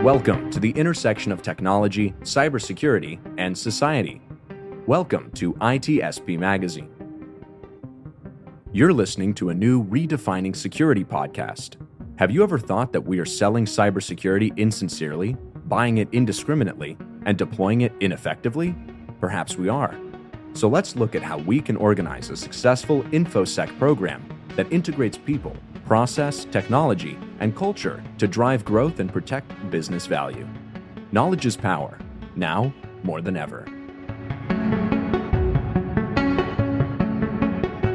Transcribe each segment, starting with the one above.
Welcome to the intersection of technology, cybersecurity, and society. Welcome to ITSP Magazine. You're listening to a new Redefining Security podcast. Have you ever thought that we are selling cybersecurity insincerely, buying it indiscriminately, and deploying it ineffectively? Perhaps we are. So let's look at how we can organize a successful InfoSec program that integrates people, process, technology, and culture to drive growth and protect business value. Knowledge is power, now more than ever.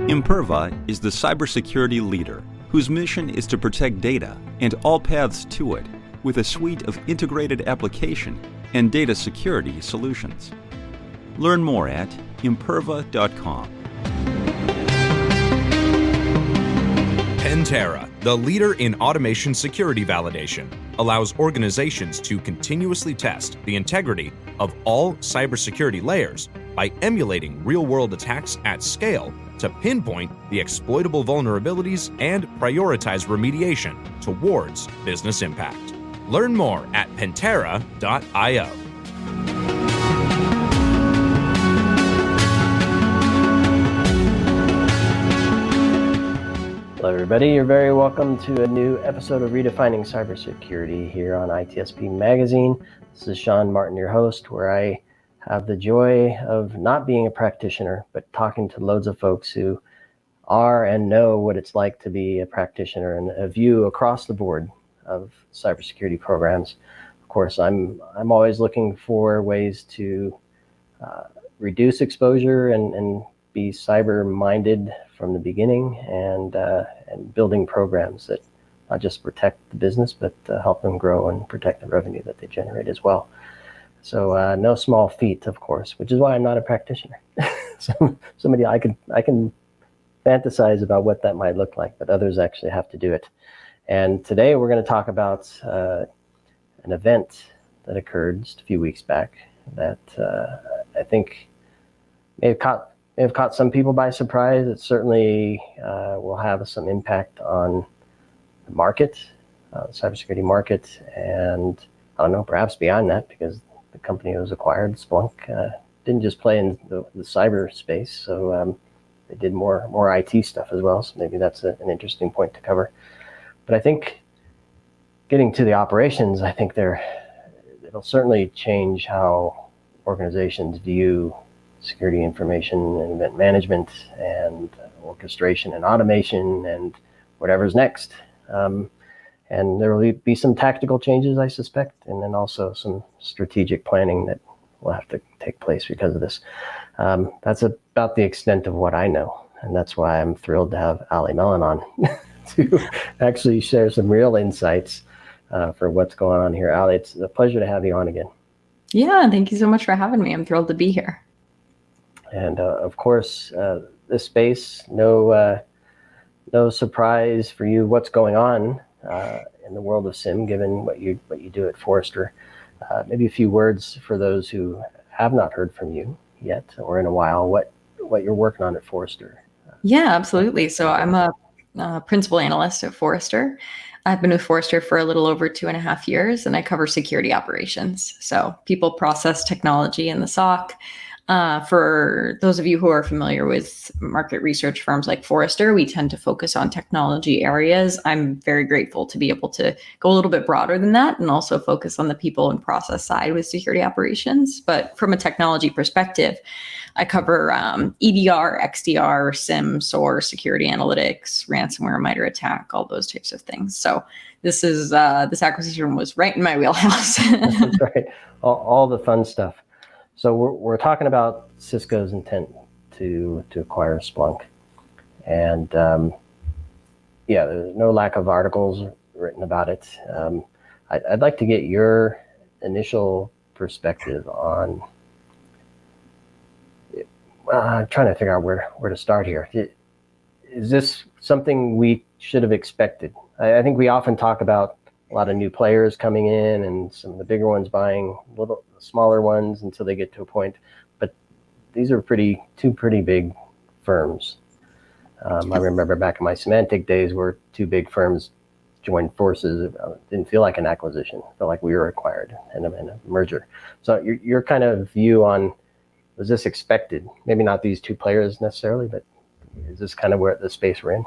Imperva is the cybersecurity leader whose mission is to protect data and all paths to it with a suite of integrated application and data security solutions. Learn more at imperva.com. Pantera, the leader in automation security validation, allows organizations to continuously test the integrity of all cybersecurity layers by emulating real-world attacks at scale to pinpoint the exploitable vulnerabilities and prioritize remediation towards business impact. Learn more at pantera.io. Hello everybody, you're very welcome to a new episode of Redefining Cybersecurity here on ITSP Magazine. This is Sean Martin, your host, where I have the joy of not being a practitioner, but talking to loads of folks who are and know what it's like to be a practitioner and a view across the board of cybersecurity programs. Of course, I'm always looking for ways to reduce exposure and be cyber-minded from the beginning, and building programs that not just protect the business, but help them grow and protect the revenue that they generate as well. So no small feat, of course, which is why I'm not a practitioner. Somebody I can fantasize about what that might look like, but others actually have to do it. And today we're going to talk about an event that occurred just a few weeks back that I think may have caught some people by surprise. It certainly will have some impact on the market, the cybersecurity market, and I don't know, perhaps beyond that, because the company that was acquired, Splunk, didn't just play in the cyber space, so they did more IT stuff as well, so maybe that's an interesting point to cover. But I think getting to the operations, I think it'll certainly change how organizations view security information and event management and orchestration and automation and whatever's next. And there will be some tactical changes, I suspect, and then also some strategic planning that will have to take place because of this. That's about the extent of what I know, and that's why I'm thrilled to have Allie Mellen on to actually share some real insights for what's going on here. Allie, it's a pleasure to have you on again. Yeah, thank you so much for having me. I'm thrilled to be here. And of course, this space, no surprise for you what's going on in the world of SIEM, given what you do at Forrester. Maybe a few words for those who have not heard from you yet or in a while, what you're working on at Forrester. Yeah, absolutely. So I'm a principal analyst at Forrester. I've been with Forrester for a little over 2.5 years, and I cover security operations. So people, process, technology, and the SOC. For those of you who are familiar with market research firms like Forrester, we tend to focus on technology areas. I'm very grateful to be able to go a little bit broader than that and also focus on the people and process side with security operations. But from a technology perspective, I cover EDR, XDR, SIEM, SOAR, security analytics, ransomware, MITRE attack, all those types of things. So this acquisition was right in my wheelhouse. That's right. All the fun stuff. So we're talking about Cisco's intent to acquire Splunk, and there's no lack of articles written about it. I'd like to get your initial perspective on. I'm trying to figure out where to start here. Is this something we should have expected? I think we often talk about a lot of new players coming in and some of the bigger ones buying little smaller ones until they get to a point. But these are two pretty big firms. I remember back in my Symantec days where two big firms joined forces. It didn't feel like an acquisition. It felt like we were acquired in a merger. So your kind of view on, was this expected? Maybe not these two players necessarily, but is this kind of where the space we're in?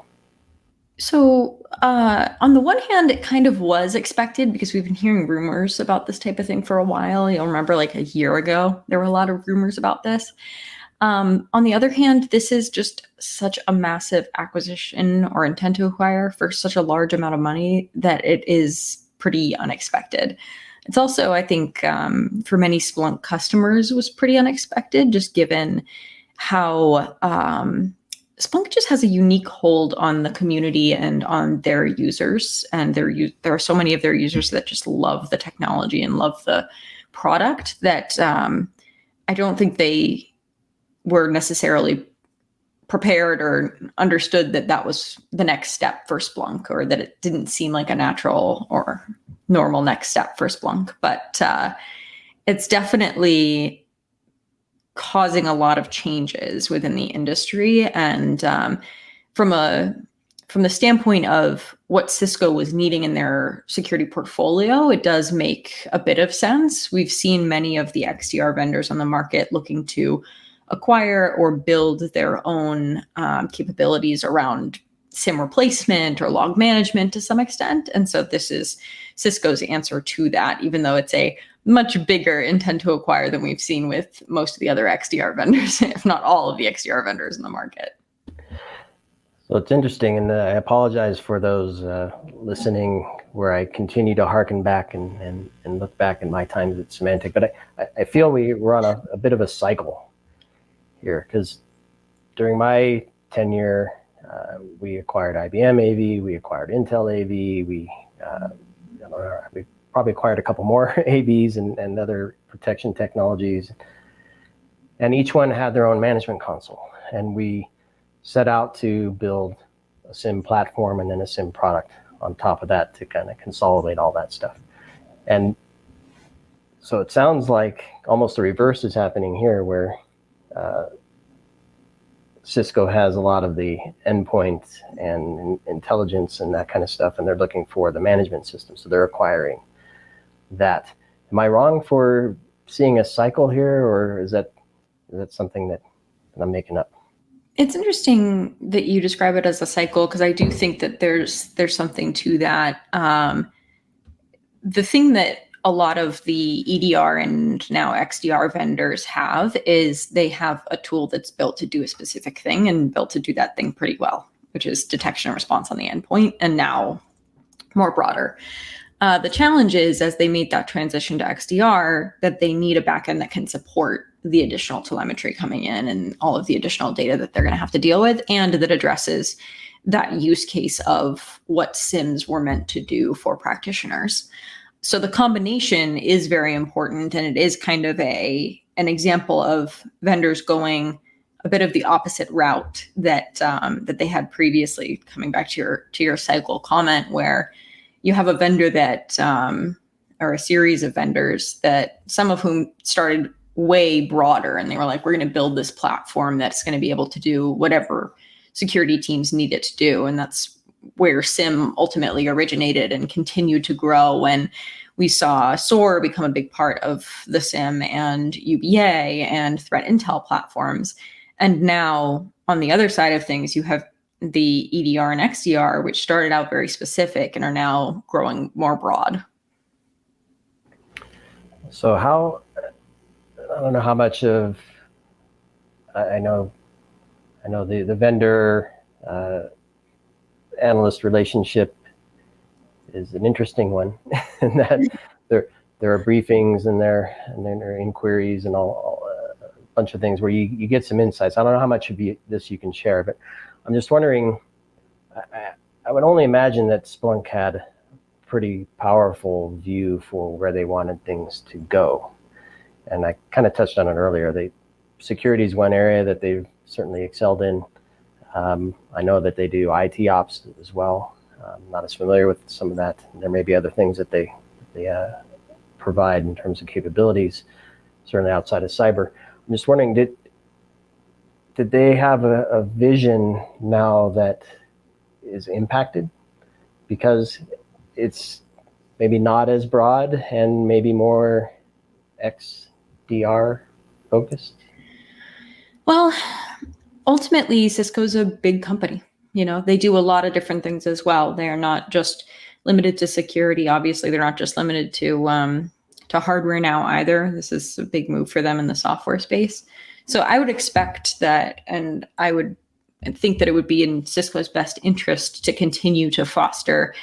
So on the one hand, it kind of was expected because we've been hearing rumors about this type of thing for a while. You'll remember like a year ago, there were a lot of rumors about this. On the other hand, this is just such a massive acquisition or intent to acquire for such a large amount of money that it is pretty unexpected. It's also, I think, for many Splunk customers was pretty unexpected, just given how Splunk just has a unique hold on the community and on their users. And there are so many of their users that just love the technology and love the product that I don't think they were necessarily prepared or understood that that was the next step for Splunk, or that it didn't seem like a natural or normal next step for Splunk. But it's definitely causing a lot of changes within the industry. And from the standpoint of what Cisco was needing in their security portfolio, it does make a bit of sense. We've seen many of the XDR vendors on the market looking to acquire or build their own capabilities around SIEM replacement or log management to some extent. And so this is Cisco's answer to that, even though it's a much bigger intent to acquire than we've seen with most of the other XDR vendors, if not all of the XDR vendors in the market. So it's interesting, and I apologize for those listening where I continue to harken back and look back in my times at Symantec, but I feel we're on a bit of a cycle here, because during my tenure, we acquired IBM AV, we acquired Intel AV, we probably acquired a couple more AVs and other protection technologies. And each one had their own management console. And we set out to build a SIEM platform and then a SIEM product on top of that to kind of consolidate all that stuff. And so it sounds like almost the reverse is happening here, where Cisco has a lot of the endpoint and intelligence and that kind of stuff, and they're looking for the management system. So they're acquiring that. Am I wrong for seeing a cycle here, or is that something that I'm making up? It's interesting that you describe it as a cycle, because I do think that there's something to that. The thing that a lot of the EDR and now XDR vendors have is they have a tool that's built to do a specific thing and built to do that thing pretty well, which is detection and response on the endpoint, and now more broader. The challenge is, as they made that transition to XDR, that they need a backend that can support the additional telemetry coming in and all of the additional data that they're going to have to deal with, and that addresses that use case of what SIEMs were meant to do for practitioners. So the combination is very important, and it is kind of an example of vendors going a bit of the opposite route that they had previously. Coming back to your cycle comment, where you have a vendor that, or a series of vendors that, some of whom started way broader, and they were like, we're going to build this platform that's going to be able to do whatever security teams need it to do. And that's where SIEM ultimately originated and continued to grow when we saw SOAR become a big part of the SIEM, and UBA and threat intel platforms. And now on the other side of things, you have the EDR and XDR, which started out very specific and are now growing more broad. So I don't know how much of, I know the vendor analyst relationship is an interesting one, and that there are briefings and there are inquiries and all a bunch of things where you get some insights. I don't know how much of this you can share, but I'm just wondering, I would only imagine that Splunk had a pretty powerful view for where they wanted things to go. And I kind of touched on it earlier. Security is one area that they've certainly excelled in. I know that they do IT ops as well. I'm not as familiar with some of that. There may be other things that they provide in terms of capabilities, certainly outside of cyber. I'm just wondering, did they have a vision now that is impacted? Because it's maybe not as broad and maybe more XDR focused? Well, ultimately, Cisco's a big company. They do a lot of different things as well. They are not just limited to security. Obviously, they're not just limited to hardware now either. This is a big move for them in the software space. So I would expect that, and I would think that it would be in Cisco's best interest to continue to foster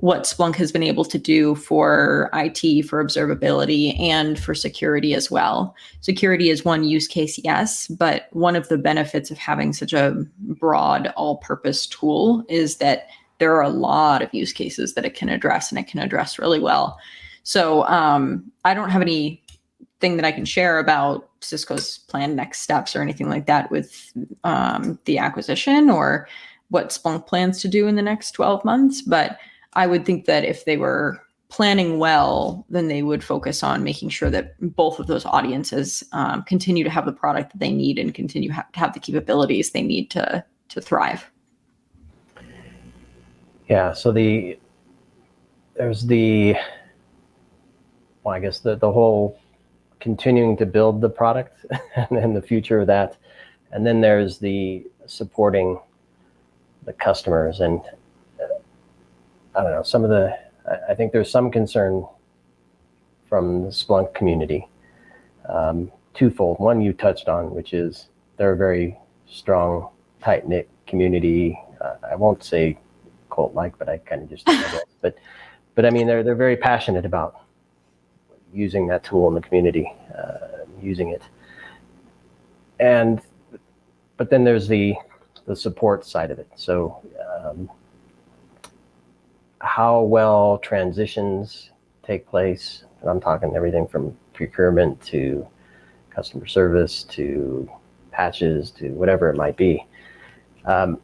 what Splunk has been able to do for IT, for observability, and for security as well. Security is one use case, yes, but one of the benefits of having such a broad all-purpose tool is that there are a lot of use cases that it can address, and it can address really well. So I don't have anything that I can share about Cisco's planned next steps or anything like that with the acquisition or what Splunk plans to do in the next 12 months, but I would think that if they were planning well, then they would focus on making sure that both of those audiences continue to have the product that they need and continue to have the capabilities they need to thrive. Yeah. So there's the whole continuing to build the product and then the future of that, and then there's the supporting the customers and. I don't know, I think there's some concern from the Splunk community, twofold. One you touched on, which is they're a very strong, tight-knit community. I won't say cult-like, but I kind of just think it. But I mean, they're very passionate about using that tool in the community, using it. But then there's the support side of it. So how well transitions take place. And I'm talking everything from procurement to customer service to patches to whatever it might be. The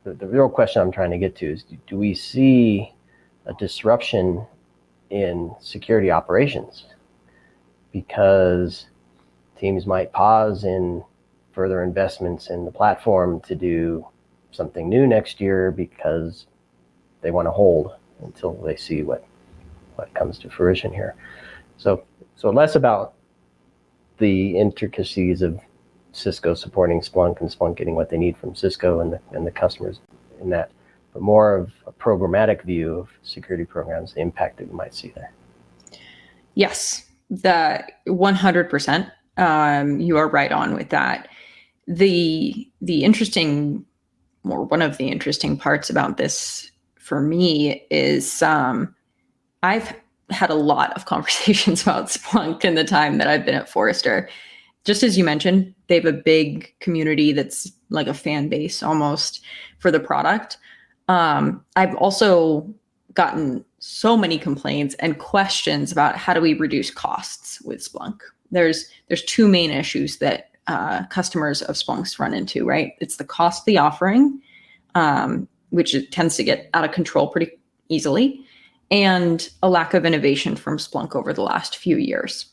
real question I'm trying to get to is, do we see a disruption in security operations? Because teams might pause in further investments in the platform to do something new next year because they want to hold until they see what comes to fruition here. So less about the intricacies of Cisco supporting Splunk and Splunk getting what they need from Cisco and the customers in that, but more of a programmatic view of security programs, the impact that we might see there. Yes, the 100%. You are right on with that. The interesting, or one of the interesting parts about this for me is I've had a lot of conversations about Splunk in the time that I've been at Forrester. Just as you mentioned, they have a big community that's like a fan base almost for the product. I've also gotten so many complaints and questions about how do we reduce costs with Splunk. There's two main issues that customers of Splunk's run into, right? It's the cost of the offering, which it tends to get out of control pretty easily, and a lack of innovation from Splunk over the last few years.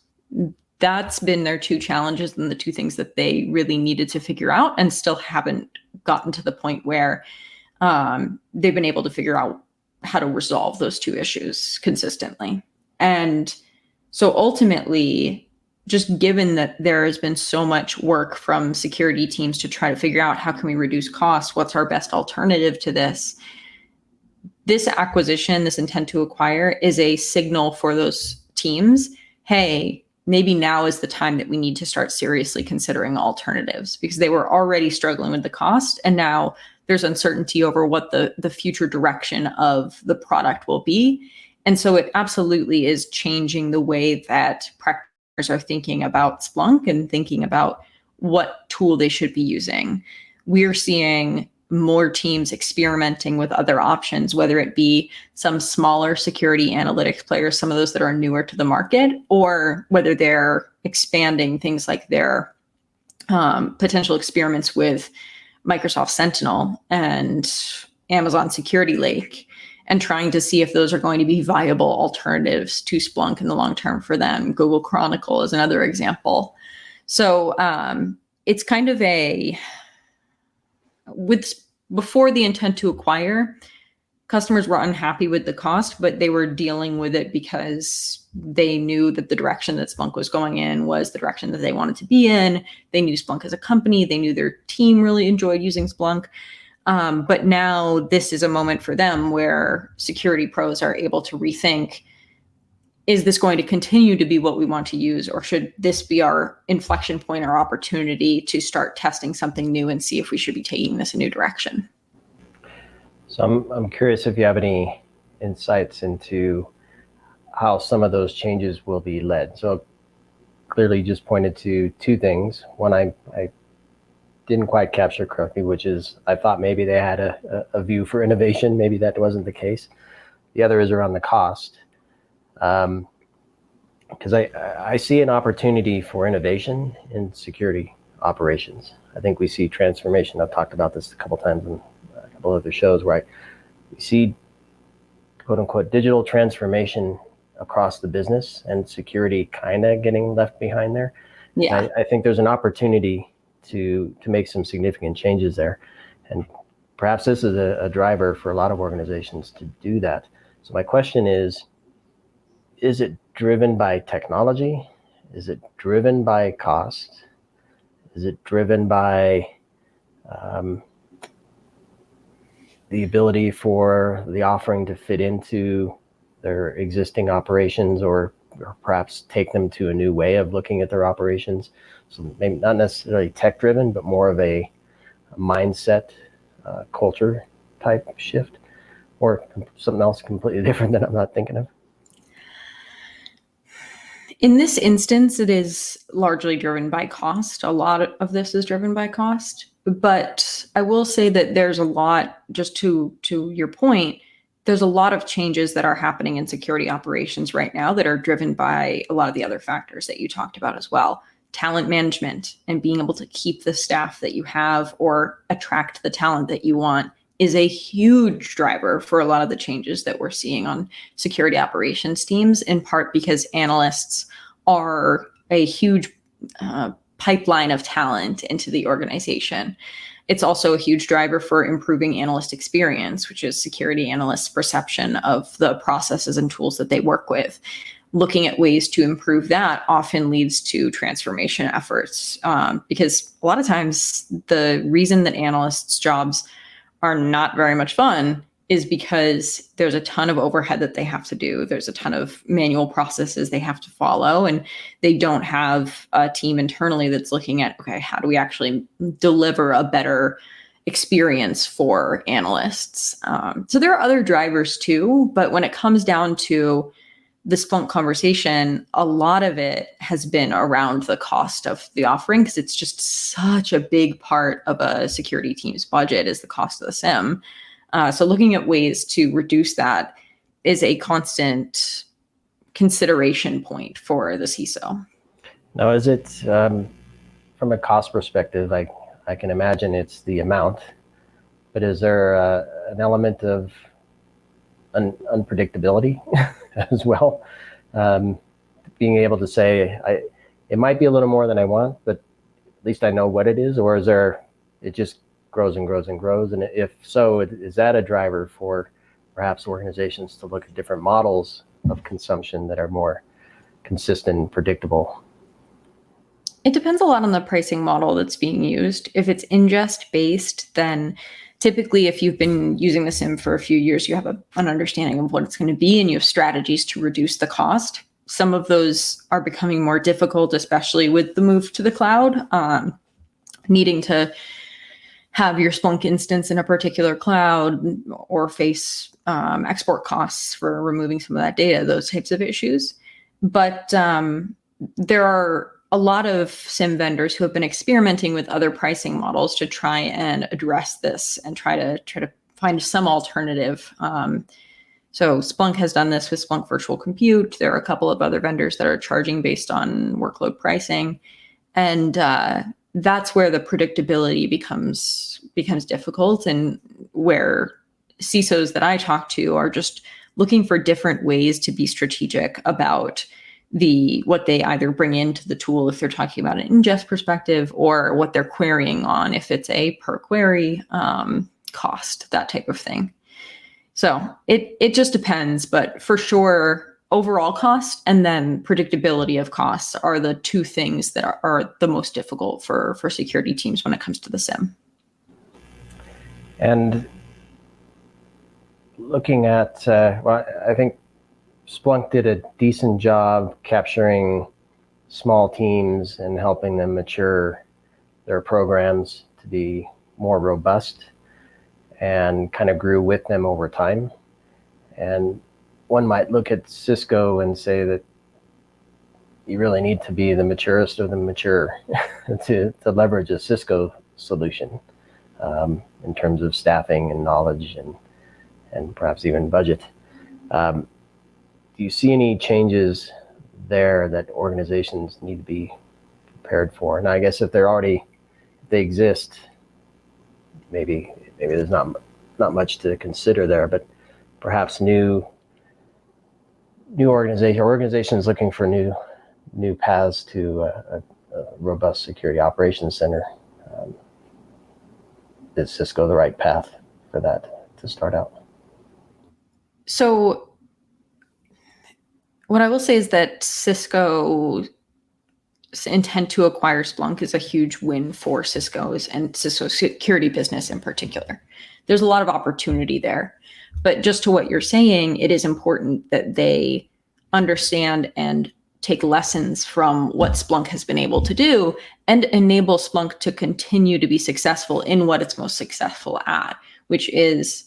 That's been their two challenges and the two things that they really needed to figure out and still haven't gotten to the point where they've been able to figure out how to resolve those two issues consistently. And so ultimately, just given that there has been so much work from security teams to try to figure out how can we reduce costs, what's our best alternative to this, this acquisition, this intent to acquire, is a signal for those teams. Hey, maybe now is the time that we need to start seriously considering alternatives, because they were already struggling with the cost, and now there's uncertainty over what the future direction of the product will be. And so it absolutely is changing the way that practitioners are thinking about Splunk and thinking about what tool they should be using. We're seeing more teams experimenting with other options, whether it be some smaller security analytics players, some of those that are newer to the market, or whether they're expanding things like their potential experiments with Microsoft Sentinel and Amazon Security Lake, and trying to see if those are going to be viable alternatives to Splunk in the long term for them. Google Chronicle is another example. So it's kind of before the intent to acquire, customers were unhappy with the cost, but they were dealing with it because they knew that the direction that Splunk was going in was the direction that they wanted to be in. They knew Splunk as a company. They knew their team really enjoyed using Splunk. But now this is a moment for them where security pros are able to rethink, is this going to continue to be what we want to use, or should this be our inflection point or opportunity to start testing something new and see if we should be taking this a new direction? So I'm curious if you have any insights into how some of those changes will be led. So clearly you just pointed to two things. One I didn't quite capture correctly, which is I thought maybe they had a view for innovation. Maybe that wasn't the case. The other is around the cost. Because I see an opportunity for innovation in security operations. I think we see transformation. I've talked about this a couple times in a couple other shows where we see quote unquote digital transformation across the business and security kind of getting left behind there. Yeah. I think there's an opportunity to make some significant changes there. And perhaps this is a driver for a lot of organizations to do that. So my question is it driven by technology? Is it driven by cost? Is it driven by the ability for the offering to fit into their existing operations, or perhaps take them to a new way of looking at their operations? So maybe not necessarily tech driven, but more of a mindset, culture type shift, or something else completely different that I'm not thinking of? In this instance, it is largely driven by cost. A lot of this is driven by cost. But I will say that there's a lot, just to your point, there's a lot of changes that are happening in security operations right now that are driven by a lot of the other factors that you talked about as well. Talent management and being able to keep the staff that you have or attract the talent that you want is a huge driver for a lot of the changes that we're seeing on security operations teams, in part because analysts are a huge pipeline of talent into the organization. It's also a huge driver for improving analyst experience, which is security analysts' perception of the processes and tools that they work with. Looking at ways to improve that often leads to transformation efforts, because a lot of times the reason that analysts' jobs are not very much fun is because there's a ton of overhead that they have to do. There's a ton of manual processes they have to follow, and they don't have a team internally that's looking at, okay, how do we actually deliver a better experience for analysts? So there are other drivers too, but when it comes down to the Splunk conversation, a lot of it has been around the cost of the offering, because it's just such a big part of a security team's budget is the cost of the SIEM. So looking at ways to reduce that is a constant consideration point for the CISO. Now, is it, from a cost perspective, I can imagine it's the amount, but is there an element of unpredictability as well? Being able to say, it might be a little more than I want, but at least I know what it is, or is there, it just grows and grows and grows? And if so, is that a driver for perhaps organizations to look at different models of consumption that are more consistent and predictable? It depends a lot on the pricing model that's being used. If it's ingest based, then typically if you've been using the SIEM for a few years, you have an understanding of what it's going to be and you have strategies to reduce the cost. Some of those are becoming more difficult, especially with the move to the cloud, needing to have your Splunk instance in a particular cloud or face export costs for removing some of that data, those types of issues. But there are a lot of SIEM vendors who have been experimenting with other pricing models to try and address this and try to find some alternative. So Splunk has done this with Splunk Virtual Compute. There are a couple of other vendors that are charging based on workload pricing. And that's where the predictability becomes difficult, and where CISOs that I talk to are just looking for different ways to be strategic about what they either bring into the tool if they're talking about an ingest perspective, or what they're querying on if it's a per query cost, that type of thing. So it just depends, but for sure, overall cost and then predictability of costs are the two things that are the most difficult for security teams when it comes to the SIEM. And looking at, I think Splunk did a decent job capturing small teams and helping them mature their programs to be more robust, and kind of grew with them over time. And one might look at Cisco and say that you really need to be the maturest of the mature to leverage a Cisco solution in terms of staffing and knowledge and perhaps even budget. Do you see any changes there that organizations need to be prepared for? And I guess if they exist, maybe there's not much to consider there, but perhaps new organizations looking for new paths to a robust security operations center. Is Cisco the right path for that to start out? So what I will say is that Cisco's intent to acquire Splunk is a huge win for Cisco's and Cisco's security business in particular. There's a lot of opportunity there. But just to what you're saying, it is important that they understand and take lessons from what Splunk has been able to do and enable Splunk to continue to be successful in what it's most successful at, which is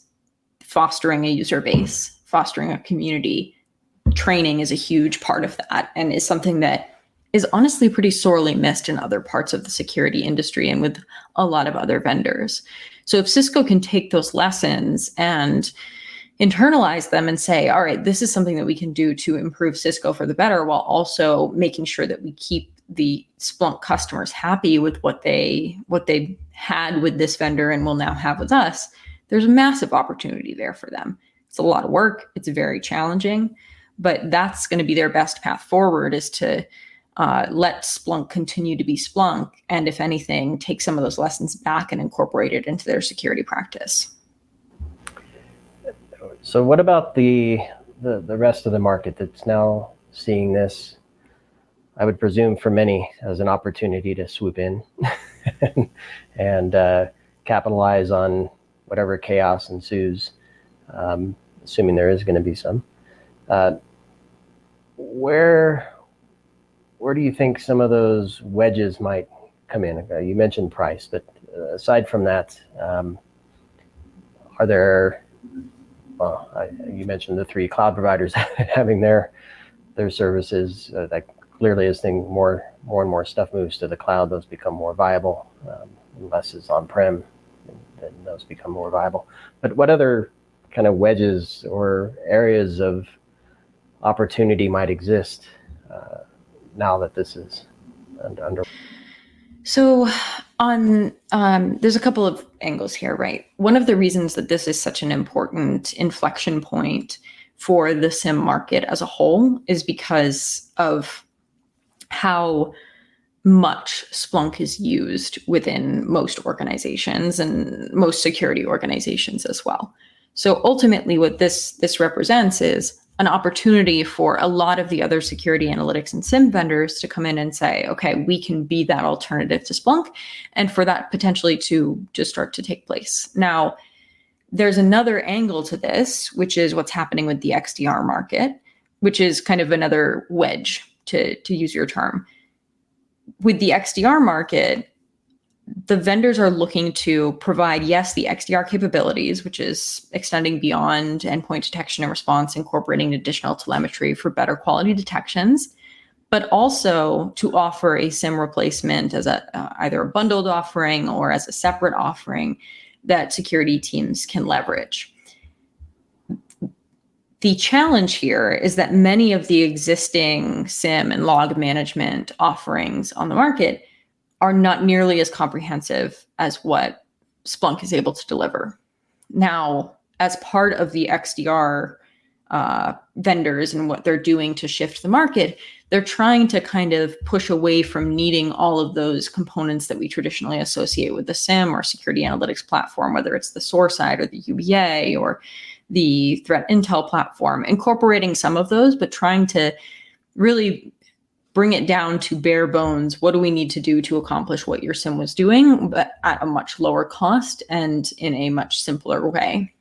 fostering a user base, fostering a community. Training is a huge part of that and is something that is honestly pretty sorely missed in other parts of the security industry and with a lot of other vendors. So if Cisco can take those lessons and internalize them and say, all right, this is something that we can do to improve Cisco for the better, while also making sure that we keep the Splunk customers happy with what they had with this vendor and will now have with us, there's a massive opportunity there for them. It's a lot of work. It's very challenging, but that's going to be their best path forward, is to let Splunk continue to be Splunk, and if anything, take some of those lessons back and incorporate it into their security practice. So what about the rest of the market that's now seeing this, I would presume for many, as an opportunity to swoop in and capitalize on whatever chaos ensues, assuming there is going to be some. Where do you think some of those wedges might come in? You mentioned price, but aside from that, are there? Well, you mentioned the three cloud providers having their services. That clearly, as more and more stuff moves to the cloud, those become more viable. Less is on-prem, then those become more viable. But what other kind of wedges or areas of opportunity might exist now that this is under? So there's a couple of angles here, right? One of the reasons that this is such an important inflection point for the SIEM market as a whole is because of how much Splunk is used within most organizations and most security organizations as well. So ultimately what this represents is an opportunity for a lot of the other security analytics and SIEM vendors to come in and say, okay, we can be that alternative to Splunk, and for that potentially to just start to take place. Now, there's another angle to this, which is what's happening with the XDR market, which is kind of another wedge, to use your term. With the XDR market, the vendors are looking to provide, yes, the XDR capabilities, which is extending beyond endpoint detection and response, incorporating additional telemetry for better quality detections, but also to offer a SIEM replacement as either a bundled offering or as a separate offering that security teams can leverage. The challenge here is that many of the existing SIEM and log management offerings on the market are not nearly as comprehensive as what Splunk is able to deliver. Now, as part of the XDR vendors and what they're doing to shift the market, they're trying to kind of push away from needing all of those components that we traditionally associate with the SIEM or security analytics platform, whether it's the SOAR side or the UBA or the threat intel platform, incorporating some of those, but trying to really bring it down to bare bones. What do we need to do to accomplish what your SIEM was doing, but at a much lower cost and in a much simpler way?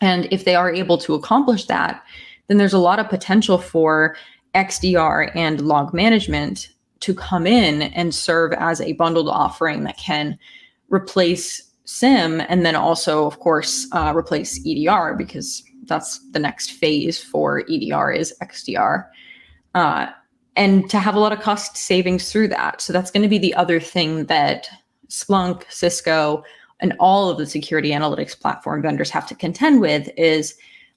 And if they are able to accomplish that, then there's a lot of potential for XDR and log management to come in and serve as a bundled offering that can replace SIEM and then also, of course, replace EDR, because that's the next phase for EDR is XDR. And to have a lot of cost savings through that. So that's going to be the other thing that Splunk, Cisco, and all of the security analytics platform vendors have to contend with is,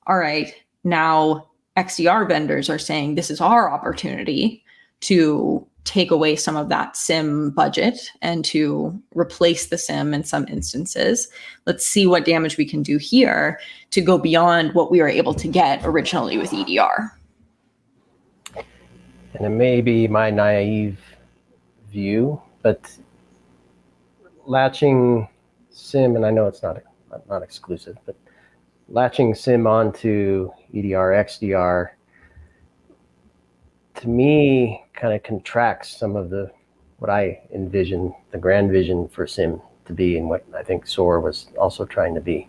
all right, now XDR vendors are saying this is our opportunity to take away some of that SIEM budget and to replace the SIEM in some instances. Let's see what damage we can do here to go beyond what we were able to get originally with EDR. And it may be my naive view, but latching SIEM, and I know it's not exclusive, but latching SIEM onto EDR, XDR, to me, kind of contracts some of what I envision, the grand vision for SIEM to be, and what I think SOAR was also trying to be.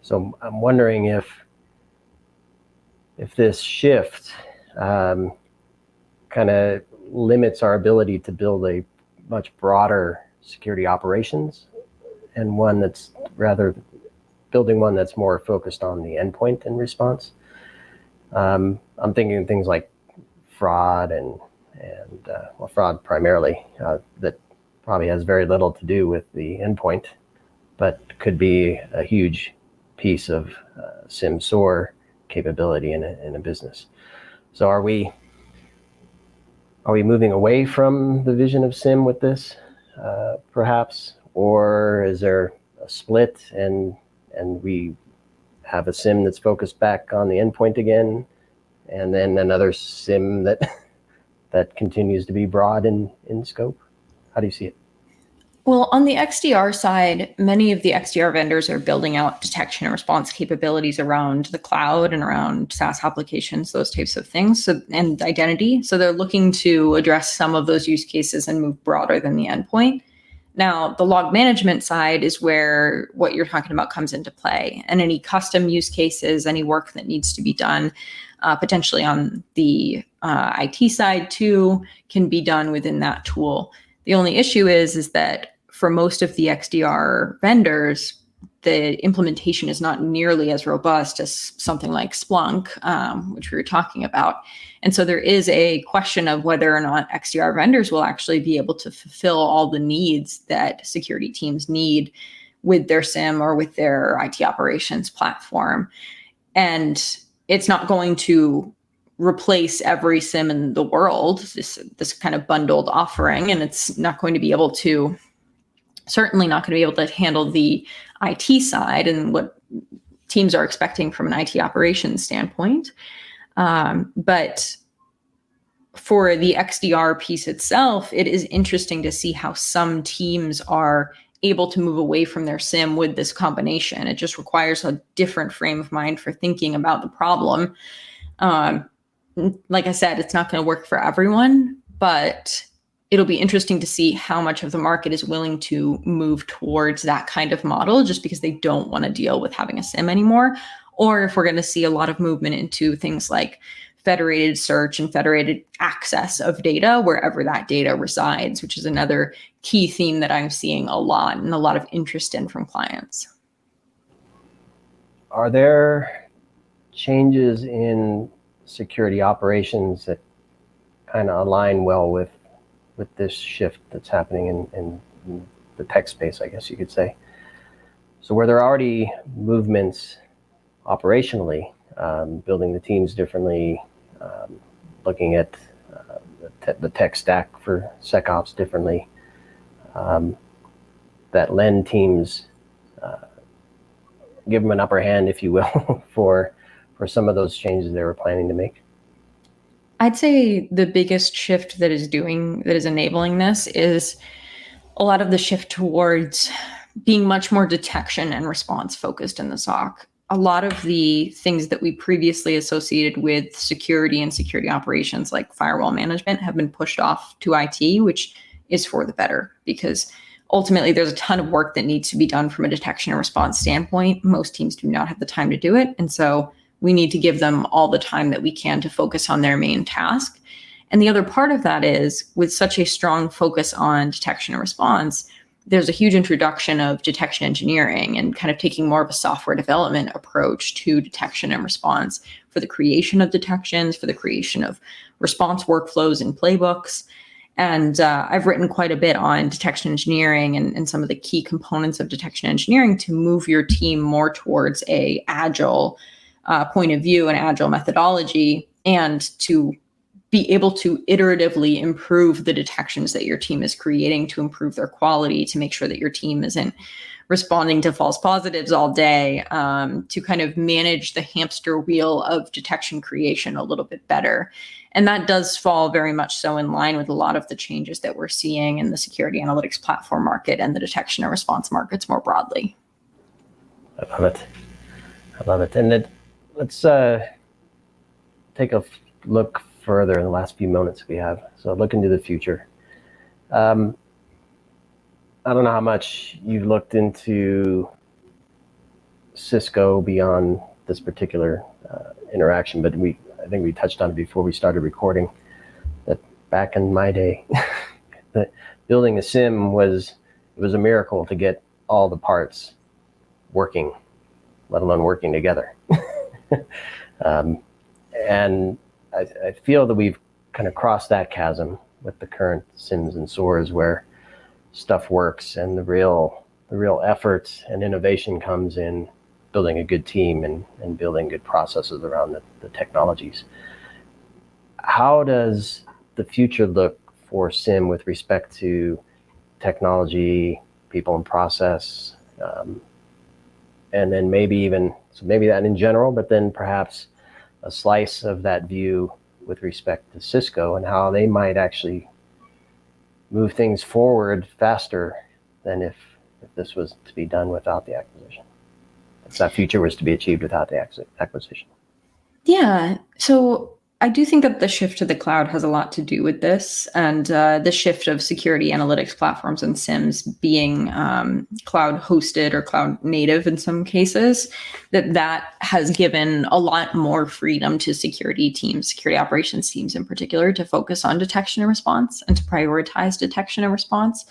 So I'm wondering if this shift kind of limits our ability to build a much broader security operations, and building one that's more focused on the endpoint and response. I'm thinking things like fraud and fraud primarily, that probably has very little to do with the endpoint, but could be a huge piece of SIEM SOAR capability in a business. So are we moving away from the vision of SIEM with this, perhaps, or is there a split and we have a SIEM that's focused back on the endpoint again, and then another SIEM that continues to be broad in scope? How do you see it? Well, on the XDR side, many of the XDR vendors are building out detection and response capabilities around the cloud and around SaaS applications, those types of things, and identity. So they're looking to address some of those use cases and move broader than the endpoint. Now, the log management side is where what you're talking about comes into play. And any custom use cases, any work that needs to be done, potentially on the IT side too, can be done within that tool. The only issue is that for most of the XDR vendors, the implementation is not nearly as robust as something like Splunk, which we were talking about. And so there is a question of whether or not XDR vendors will actually be able to fulfill all the needs that security teams need with their SIEM or with their IT operations platform. And it's not going to replace every SIEM in the world, this kind of bundled offering, and it's not going to be able to, certainly not going to be able to handle the IT side and what teams are expecting from an IT operations standpoint. But for the XDR piece itself, it is interesting to see how some teams are able to move away from their SIEM with this combination. It just requires a different frame of mind for thinking about the problem. Like I said, it's not going to work for everyone, but it'll be interesting to see how much of the market is willing to move towards that kind of model just because they don't want to deal with having a SIEM anymore, or if we're going to see a lot of movement into things like federated search and federated access of data wherever that data resides, which is another key theme that I'm seeing a lot and a lot of interest in from clients. Are there changes in security operations that kind of align well with this shift that's happening in the tech space, I guess you could say? So where there are already movements operationally, building the teams differently, looking at the tech stack for SecOps differently, that lend teams, give them an upper hand, if you will, for some of those changes they were planning to make? I'd say the biggest shift that is enabling this is a lot of the shift towards being much more detection and response focused in the SOC. a lot of the things that we previously associated with security and security operations, like firewall management, have been pushed off to IT, which is for the better, because ultimately there's a ton of work that needs to be done from a detection and response standpoint. Most teams do not have the time to do it. And so we need to give them all the time that we can to focus on their main task. And the other part of that is, with such a strong focus on detection and response, there's a huge introduction of detection engineering and kind of taking more of a software development approach to detection and response for the creation of detections, for the creation of response workflows and playbooks. And I've written quite a bit on detection engineering and some of the key components of detection engineering to move your team more towards a agile point of view and agile methodology, and to be able to iteratively improve the detections that your team is creating to improve their quality, to make sure that your team isn't responding to false positives all day, to kind of manage the hamster wheel of detection creation a little bit better. And that does fall very much so in line with a lot of the changes that we're seeing in the security analytics platform market and the detection and response markets more broadly. I love it. I love it. And let's take a look further in the last few moments we have. So look into the future. I don't know how much you've looked into Cisco beyond this particular interaction, but I think we touched on it before we started recording, that back in my day, that building a SIEM was a miracle to get all the parts working, let alone working together. And I feel that we've kind of crossed that chasm with the current SIEMs and SOARs, where stuff works and the real effort and innovation comes in building a good team and building good processes around the technologies. How does the future look for SIEM with respect to technology, people and process, and then maybe that in general, but then perhaps a slice of that view with respect to Cisco and how they might actually move things forward faster than if this was to be done without the acquisition. If that future was to be achieved without the acquisition. Yeah. So I do think that the shift to the cloud has a lot to do with this, and the shift of security analytics platforms and SIEMs being cloud hosted or cloud native in some cases, that has given a lot more freedom to security teams, security operations teams in particular, to focus on detection and response and to prioritize detection and response.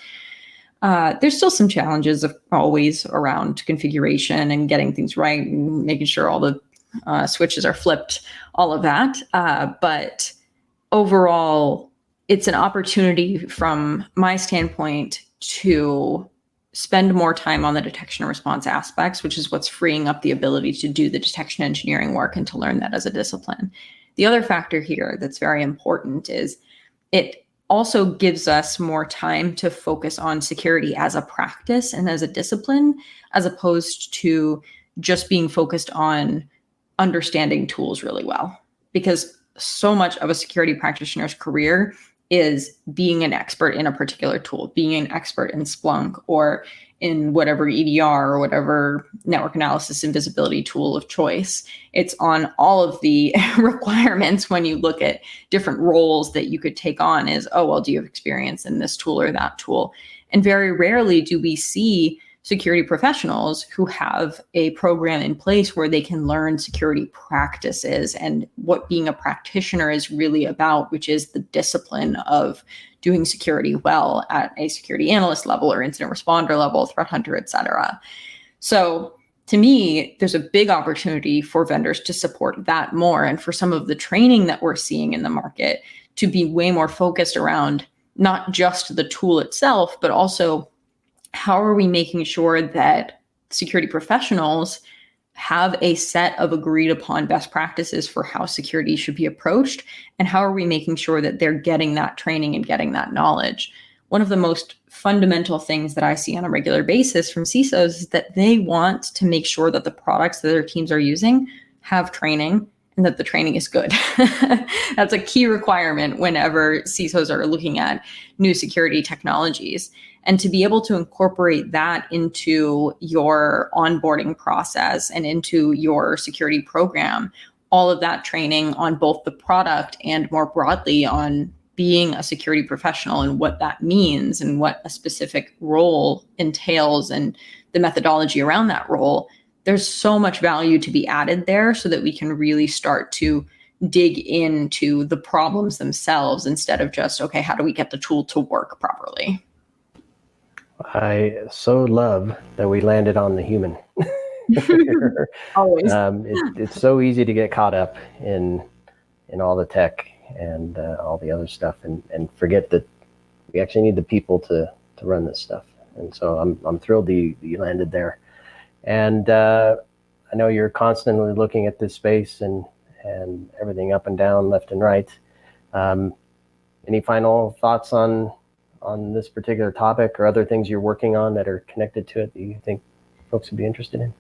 There's still some challenges always around configuration and getting things right and making sure all the switches are flipped, all of that. But overall, it's an opportunity from my standpoint to spend more time on the detection and response aspects, which is what's freeing up the ability to do the detection engineering work and to learn that as a discipline. The other factor here that's very important is it also gives us more time to focus on security as a practice and as a discipline, as opposed to just being focused on understanding tools really well. Because so much of a security practitioner's career is being an expert in a particular tool, being an expert in Splunk or in whatever EDR or whatever network analysis and visibility tool of choice. It's on all of the requirements when you look at different roles that you could take on is, oh, well, do you have experience in this tool or that tool? And very rarely do we see security professionals who have a program in place where they can learn security practices and what being a practitioner is really about, which is the discipline of doing security well at a security analyst level or incident responder level, threat hunter, et cetera. So to me, there's a big opportunity for vendors to support that more, and for some of the training that we're seeing in the market to be way more focused around not just the tool itself, but also how are we making sure that security professionals have a set of agreed upon best practices for how security should be approached? And how are we making sure that they're getting that training and getting that knowledge? One of the most fundamental things that I see on a regular basis from CISOs is that they want to make sure that the products that their teams are using have training and that the training is good. That's a key requirement whenever CISOs are looking at new security technologies. And to be able to incorporate that into your onboarding process and into your security program, all of that training on both the product and more broadly on being a security professional and what that means and what a specific role entails and the methodology around that role, there's so much value to be added there so that we can really start to dig into the problems themselves instead of just, okay, how do we get the tool to work properly? I so love that we landed on the human. Always. It's so easy to get caught up in all the tech and all the other stuff and forget that we actually need the people to run this stuff. And so I'm thrilled you landed there. And I know you're constantly looking at this space and everything up and down, left and right. Any final thoughts on this particular topic or other things you're working on that are connected to it that you think folks would be interested in?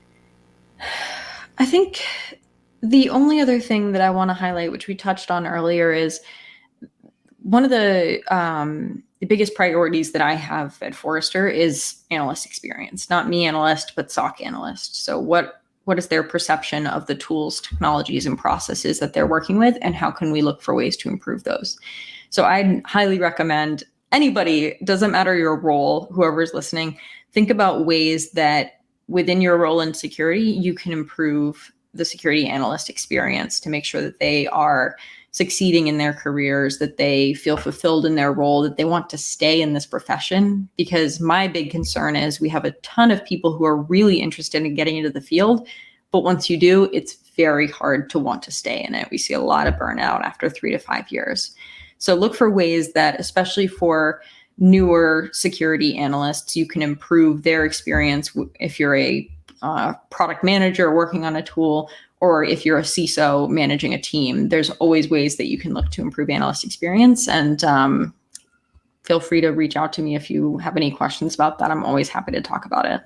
I think the only other thing that I want to highlight, which we touched on earlier, is one of the biggest priorities that I have at Forrester is analyst experience, not me analyst, but SOC analyst. So what is their perception of the tools, technologies, and processes that they're working with, and how can we look for ways to improve those? So I'd highly recommend anybody, doesn't matter your role, whoever's listening, think about ways that within your role in security, you can improve the security analyst experience to make sure that they are succeeding in their careers, that they feel fulfilled in their role, that they want to stay in this profession. Because my big concern is we have a ton of people who are really interested in getting into the field, but once you do, it's very hard to want to stay in it. We see a lot of burnout after 3 to 5 years. So look for ways that, especially for newer security analysts, you can improve their experience if you're a product manager working on a tool, or if you're a CISO managing a team. There's always ways that you can look to improve analyst experience. And feel free to reach out to me if you have any questions about that. I'm always happy to talk about it.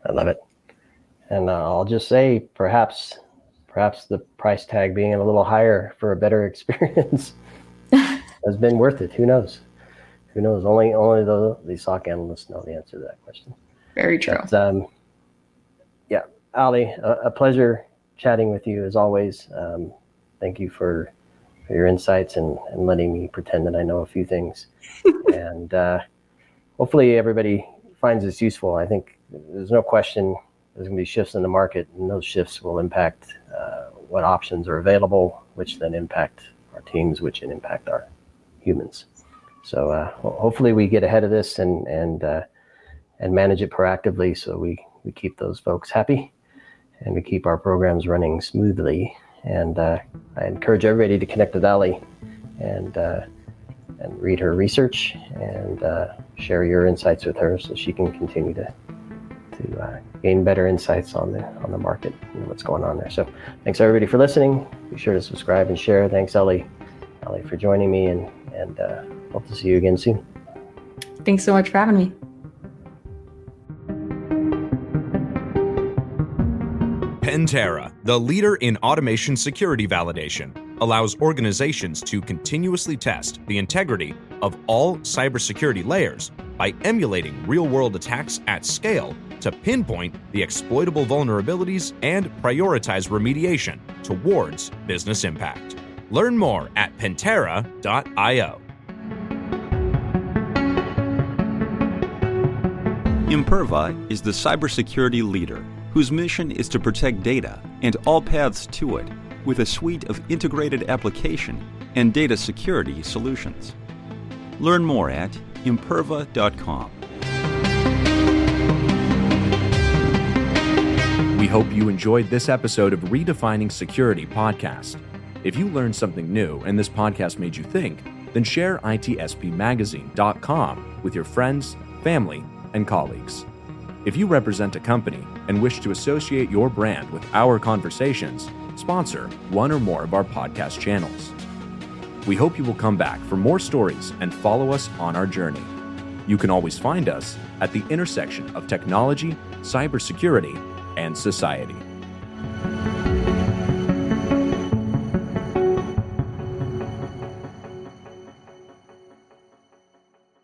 I love it. And I'll just say, perhaps the price tag being a little higher for a better experience has been worth it. Who knows? Only the SOC analysts know the answer to that question. Very true. But, yeah, Allie, a pleasure chatting with you as always. Thank you for your insights and letting me pretend that I know a few things. And hopefully everybody finds this useful. I think there's no question there's going to be shifts in the market, and those shifts will impact what options are available, which then impact our teams, which then impact our humans. So hopefully we get ahead of this and manage it proactively so we keep those folks happy and we keep our programs running smoothly. And I encourage everybody to connect with Allie and read her research and share your insights with her so she can continue to gain better insights on the market and what's going on there. So thanks everybody for listening. Be sure to subscribe and share. Thanks Allie for joining me, and hope to see you again soon. Thanks so much for having me. Pentera, the leader in automation security validation, allows organizations to continuously test the integrity of all cybersecurity layers by emulating real-world attacks at scale to pinpoint the exploitable vulnerabilities and prioritize remediation towards business impact. Learn more at pentera.io. Imperva is the cybersecurity leader whose mission is to protect data and all paths to it with a suite of integrated application and data security solutions. Learn more at imperva.com. We hope you enjoyed this episode of Redefining Security podcast. If you learned something new and this podcast made you think, then share itspmagazine.com with your friends, family, and colleagues. If you represent a company and wish to associate your brand with our conversations, sponsor one or more of our podcast channels. We hope you will come back for more stories and follow us on our journey. You can always find us at the intersection of technology, cybersecurity, and society.